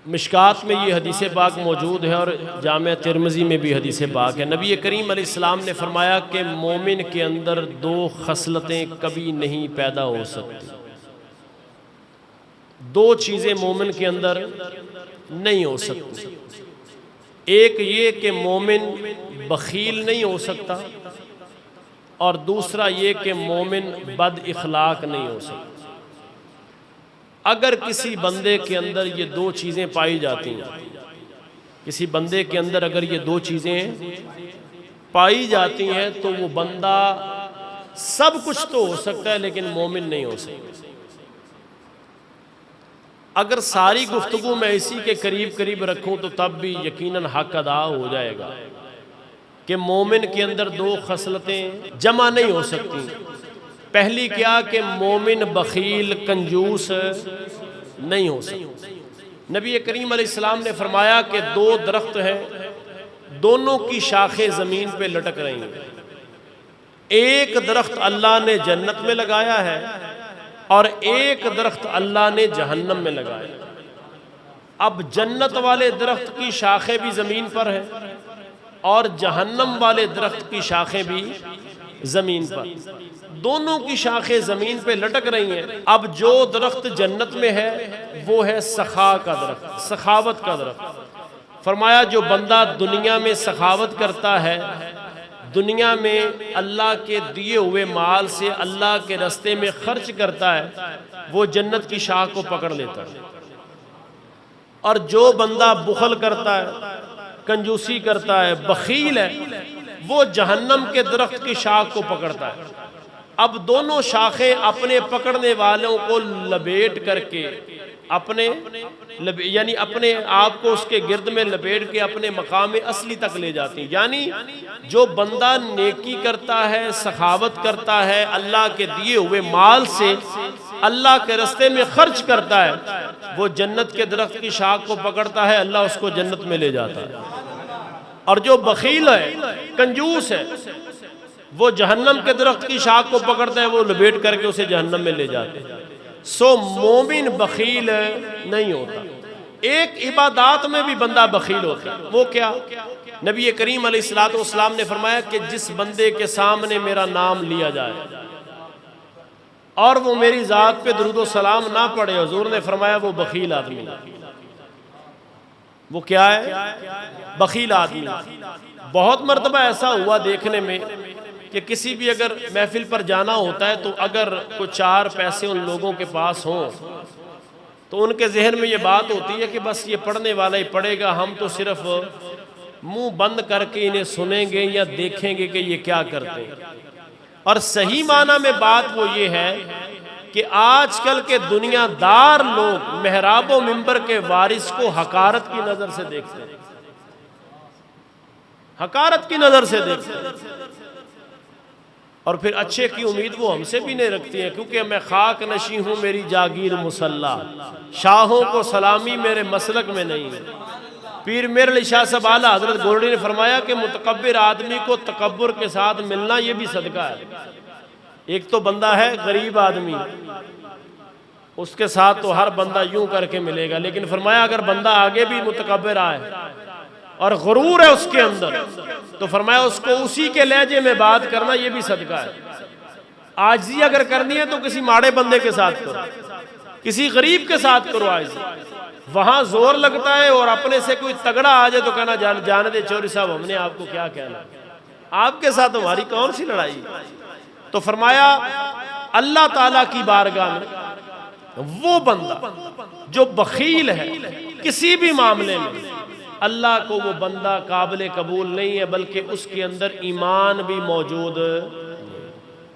مشکات میں یہ حدیث پاک موجود ہے اور جامع ترمذی میں بھی حدیث پاک ہے۔ نبی کریم علیہ السلام نے فرمایا کہ مومن کے اندر دو خصلتیں کبھی نہیں پیدا ہو سکتی، دو چیزیں مومن کے اندر نہیں ہو سکتی۔ ایک یہ کہ مومن بخیل نہیں ہو سکتا، اور دوسرا یہ کہ مومن بد اخلاق نہیں ہو سکتا۔ اگر کسی بندے کے اندر یہ دو چیزیں پائی جاتی ہیں، کسی بندے کے اندر اگر یہ دو چیزیں پائی جاتی ہیں تو وہ بندہ سب کچھ تو ہو سکتا ہے لیکن مومن نہیں ہو سکتا۔ اگر ساری گفتگو میں اسی کے قریب رکھوں تو تب بھی یقیناً حق ادا ہو جائے گا کہ مومن کے اندر دو خصلتیں جمع نہیں ہو سکتی۔ پہلی کیا کہ مومن بخیل کنجوس نہیں ہو سکتا۔ نبی کریم علیہ السلام نے فرمایا کہ دو درخت ہیں، دونوں کی شاخیں زمین پہ لٹک رہی ہیں۔ ایک درخت اللہ نے جنت میں لگایا ہے اور ایک درخت اللہ نے جہنم میں لگایا ہے۔ اب جنت والے درخت کی شاخیں بھی زمین پر ہیں اور جہنم والے درخت کی شاخیں بھی زمین پر، دونوں کی شاخیں زمین پہ لٹک رہی ہیں۔ اب جو درخت جنت میں ہے وہ ہے سخا کا درخت، سخاوت کا درخت۔ فرمایا جو بندہ دنیا میں سخاوت کرتا ہے، دنیا میں اللہ کے دیے ہوئے مال سے اللہ کے راستے میں خرچ کرتا ہے، وہ جنت کی شاخ کو پکڑ لیتا ہے۔ اور جو بندہ بخل کرتا ہے، کنجوسی کرتا ہے، بخیل ہے، وہ جہنم کے درخت کی شاخ کو پکڑتا ہے۔ اب دونوں شاخیں اپنے پکڑنے والوں کو لپیٹ کر کے یعنی اپنے آپ کو اس کے گرد میں لپیٹ کے اپنے مقام اصلی تک لے جاتی ہیں۔ یعنی جو بندہ نیکی کرتا ہے، سخاوت کرتا ہے، اللہ کے دیے ہوئے مال سے اللہ کے راستے میں خرچ کرتا ہے، وہ جنت کے درخت کی شاخ کو پکڑتا ہے، اللہ اس کو جنت میں لے جاتا ہے۔ اور جو بخیل ہے، کنجوس ہے، وہ جہنم کے درخت کی شاخ کو پکڑتا ہے، وہ لپیٹ کر کے اسے جہنم میں لے جاتے ہیں۔ سو مومن بخیل نہیں ہوتا۔ ایک عبادات میں بھی بندہ بخیل ہوتا ہے، وہ کیا؟ نبی کریم علیہ السلام نے فرمایا کہ جس بندے کے سامنے میرا نام لیا جائے اور وہ میری ذات پہ درود و سلام نہ پڑھے، حضور نے فرمایا وہ بخیل آدمی ہے۔ وہ کیا ہے؟ بخیل آدمی۔ بہت مرتبہ ایسا ہوا دیکھنے میں کہ کسی بھی اگر محفل پر جانا ہوتا ہے تو اگر کچھ چار پیسے ان لوگوں کے پاس ہوں تو ان کے ذہن میں یہ بات ہوتی ہے کہ بس یہ پڑھنے والا ہی پڑھے گا، ہم تو صرف منہ بند کر کے انہیں سنیں گے یا دیکھیں گے کہ یہ کیا کرتے ہیں۔ اور صحیح معنی میں بات وہ یہ ہے کہ آج کل کے دنیا دار لوگ محراب و منبر کے وارث کو حقارت کی نظر سے دیکھتے ہیں، حقارت کی نظر سے دیکھتے ہیں، اور پھر اچھے کی امید وہ ہم سے بھی نہیں رکھتی ہیں، کیونکہ میں خاک نشیں ہوں میری جاگیر مصلا، شاہوں کو سلامی میرے مسلک میں نہیں ہے۔ پیر میر علی شاہ صاحب اعلیٰ حضرت گولڑی نے فرمایا کہ متکبر آدمی کو تکبر کے ساتھ ملنا یہ بھی صدقہ ہے۔ ایک تو بندہ ہے غریب آدمی، اس کے ساتھ تو ہر بندہ یوں کر کے ملے گا، لیکن فرمایا اگر بندہ آگے بھی متکبر آئے اور غرور ہے اس کے اندر تو فرمایا اس کو اسی کے لہجے میں بات کرنا یہ بھی صدقہ ہے۔ عاجزی اگر کرنی ہے تو کسی ماڑے بندے کے ساتھ کرو، کسی غریب کے ساتھ کرو عاجزی، وہاں زور لگتا ہے اور اپنے سے کوئی تگڑا آ جائے تو کہنا جانے دے چوری صاحب، ہم نے آپ کو کیا کہنا، آپ کے ساتھ ہماری کون سی لڑائی۔ تو فرمایا اللہ تعالیٰ کی بارگاہ میں وہ بندہ جو بخیل ہے کسی بھی معاملے میں، اللہ کو وہ بندہ قابل قبول نہیں ہے، بلکہ اس کے اندر ایمان بھی موجود